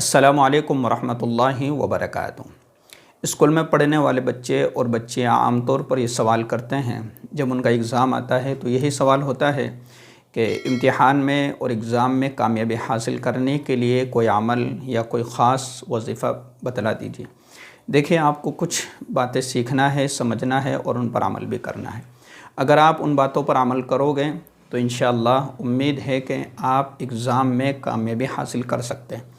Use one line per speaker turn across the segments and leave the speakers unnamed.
السلام علیکم ورحمۃ اللہ وبرکاتہ۔ اسکول میں پڑھنے والے بچے اور بچیاں عام طور پر یہ سوال کرتے ہیں، جب ان کا اگزام آتا ہے تو یہی سوال ہوتا ہے کہ امتحان میں اور اگزام میں کامیابی حاصل کرنے کے لیے کوئی عمل یا کوئی خاص وظیفہ بتلا دیجیے۔ دیکھیں، آپ کو کچھ باتیں سیکھنا ہے، سمجھنا ہے اور ان پر عمل بھی کرنا ہے۔ اگر آپ ان باتوں پر عمل کرو گے تو انشاءاللہ امید ہے کہ آپ اگزام میں کامیابی حاصل کر سکتے ہیں۔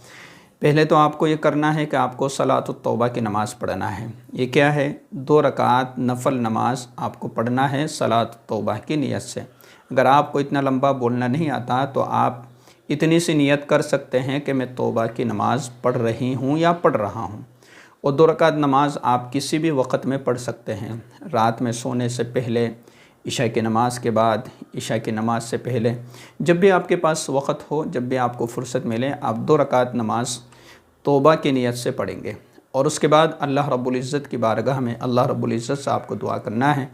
پہلے تو آپ کو یہ کرنا ہے کہ آپ کو صلاۃ التوبہ کی نماز پڑھنا ہے۔ یہ کیا ہے؟ 2 رکعت نفل نماز آپ کو پڑھنا ہے صلاۃ التوبہ کی نیت سے۔ اگر آپ کو اتنا لمبا بولنا نہیں آتا تو آپ اتنی سی نیت کر سکتے ہیں کہ میں توبہ کی نماز پڑھ رہی ہوں یا پڑھ رہا ہوں۔ اور 2 رکعت نماز آپ کسی بھی وقت میں پڑھ سکتے ہیں، رات میں سونے سے پہلے، عشاء کی نماز کے بعد، عشاء کی نماز سے پہلے، جب بھی آپ کے پاس وقت ہو، جب بھی آپ کو فرصت ملے، آپ 2 رکعت نماز توبہ کی نیت سے پڑھیں گے۔ اور اس کے بعد اللہ رب العزت کی بارگاہ میں اللہ رب العزت سے آپ کو دعا کرنا ہے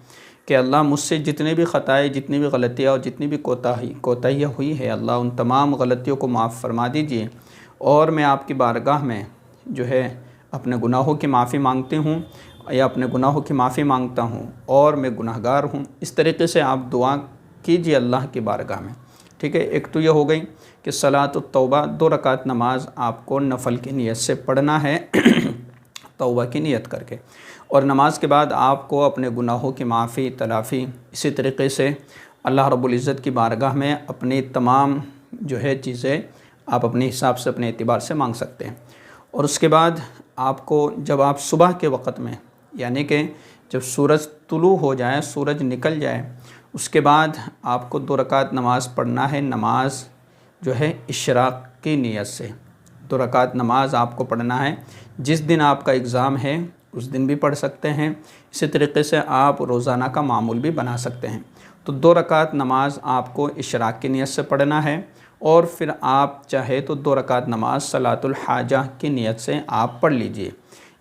کہ اللہ مجھ سے جتنے بھی خطائیں، جتنی بھی غلطیاں اور جتنی بھی کوتاہیاں ہوئی ہے، اللہ ان تمام غلطیوں کو معاف فرما دیجئے، اور میں آپ کی بارگاہ میں جو ہے اپنے گناہوں کی معافی مانگتی ہوں یا اپنے گناہوں کی معافی مانگتا ہوں اور میں گناہگار ہوں۔ اس طریقے سے آپ دعا کیجئے اللہ کی بارگاہ میں، ٹھیک ہے۔ ایک تو یہ ہو گئی کہ صلاۃ التوبہ 2 رکعت نماز آپ کو نفل کی نیت سے پڑھنا ہے توبہ کی نیت کر کے، اور نماز کے بعد آپ کو اپنے گناہوں کی معافی تلافی اسی طریقے سے اللہ رب العزت کی بارگاہ میں اپنی تمام جو ہے چیزیں آپ اپنے حساب سے، اپنے اعتبار سے مانگ سکتے ہیں۔ اور اس کے بعد آپ کو جب آپ صبح کے وقت میں، یعنی کہ جب سورج طلوع ہو جائے، سورج نکل جائے، اس کے بعد آپ کو 2 رکعت نماز پڑھنا ہے، نماز جو ہے اشراق کی نیت سے 2 رکعت نماز آپ کو پڑھنا ہے۔ جس دن آپ کا اگزام ہے اس دن بھی پڑھ سکتے ہیں، اسی طریقے سے آپ روزانہ کا معمول بھی بنا سکتے ہیں۔ تو 2 رکعت نماز آپ کو اشراق کی نیت سے پڑھنا ہے، اور پھر آپ چاہے تو 2 رکعت نماز صلاۃ الحاجہ کی نیت سے آپ پڑھ لیجئے،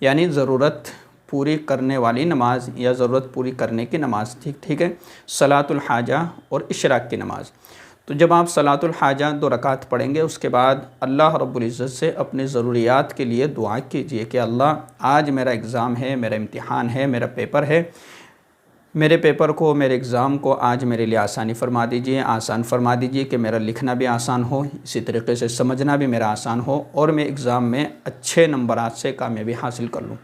یعنی ضرورت پوری کرنے والی نماز یا ضرورت پوری کرنے کی نماز، ٹھیک ہے، صلاۃ الحاجہ اور اشراق کی نماز۔ تو جب آپ صلاۃ الحاجہ 2 رکعت پڑھیں گے، اس کے بعد اللہ رب العزت سے اپنی ضروریات کے لیے دعا کیجئے کہ اللہ آج میرا اگزام ہے، میرا امتحان ہے، میرا پیپر ہے، میرے پیپر کو، میرے اگزام کو آج میرے لیے آسانی فرما دیجئے، آسان فرما دیجئے کہ میرا لکھنا بھی آسان ہو، اسی طریقے سے سمجھنا بھی میرا آسان ہو، اور میں اگزام میں اچھے نمبرات سے کامیابی حاصل کر لوں۔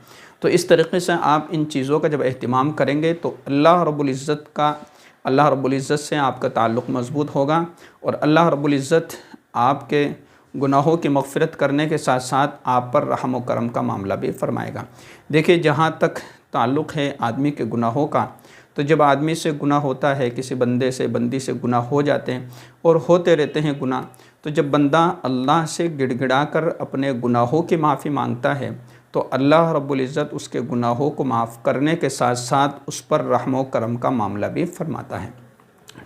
تو اس طریقے سے آپ ان چیزوں کا جب اہتمام کریں گے تو اللہ رب العزت سے آپ کا تعلق مضبوط ہوگا، اور اللہ رب العزت آپ کے گناہوں کی مغفرت کرنے کے ساتھ ساتھ آپ پر رحم و کرم کا معاملہ بھی فرمائے گا۔ دیکھیے، جہاں تک تعلق ہے آدمی کے گناہوں کا، تو جب آدمی سے گناہ ہوتا ہے، کسی بندے سے، بندی سے گناہ ہو جاتے ہیں اور ہوتے رہتے ہیں گناہ، تو جب بندہ اللہ سے گڑ گڑا کر اپنے گناہوں کی معافی مانگتا ہے تو اللہ رب العزت اس کے گناہوں کو معاف کرنے کے ساتھ ساتھ اس پر رحم و کرم کا معاملہ بھی فرماتا ہے،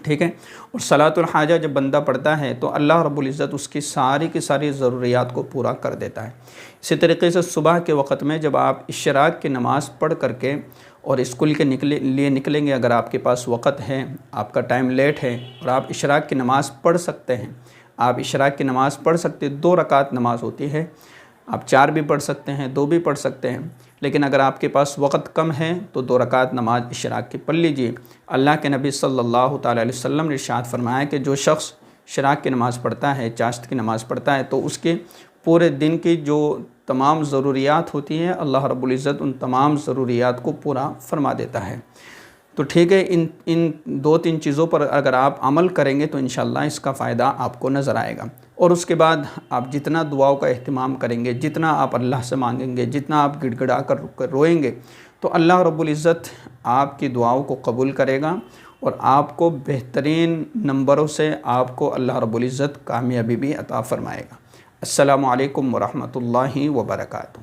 ٹھیک ہے۔ اور صلاۃ الحاجہ جب بندہ پڑھتا ہے تو اللہ رب العزت اس کی ساری کی ساری ضروریات کو پورا کر دیتا ہے۔ اسی طریقے سے صبح کے وقت میں جب آپ اشراق کی نماز پڑھ کر کے اور اسکول کے لیے نکلیں گے، اگر آپ کے پاس وقت ہے، آپ کا ٹائم لیٹ ہے اور آپ اشراق کی نماز پڑھ سکتے ہیں، آپ اشراق کی نماز پڑھ سکتے، 2 رکعت نماز ہوتی ہے، آپ 4 بھی پڑھ سکتے ہیں، 2 بھی پڑھ سکتے ہیں، لیکن اگر آپ کے پاس وقت کم ہے تو 2 رکعت نماز اشراق کی پڑھ لیجئے۔ اللہ کے نبی صلی اللہ تعالیٰ علیہ وسلم نے ارشاد فرمایا کہ جو شخص اشراق کی نماز پڑھتا ہے، چاشت کی نماز پڑھتا ہے، تو اس کے پورے دن کی جو تمام ضروریات ہوتی ہیں، اللہ رب العزت ان تمام ضروریات کو پورا فرما دیتا ہے۔ تو ٹھیک ہے، ان 2-3 چیزوں پر اگر آپ عمل کریں گے تو انشاءاللہ اس کا فائدہ آپ کو نظر آئے گا۔ اور اس کے بعد آپ جتنا دعاؤں کا اہتمام کریں گے، جتنا آپ اللہ سے مانگیں گے، جتنا آپ گڑ گڑا کر روئیں گے، تو اللہ رب العزت آپ کی دعاؤں کو قبول کرے گا، اور آپ کو بہترین نمبروں سے آپ کو اللہ رب العزت کامیابی بھی عطا فرمائے گا۔ السلام علیکم ورحمۃ اللہ وبرکاتہ۔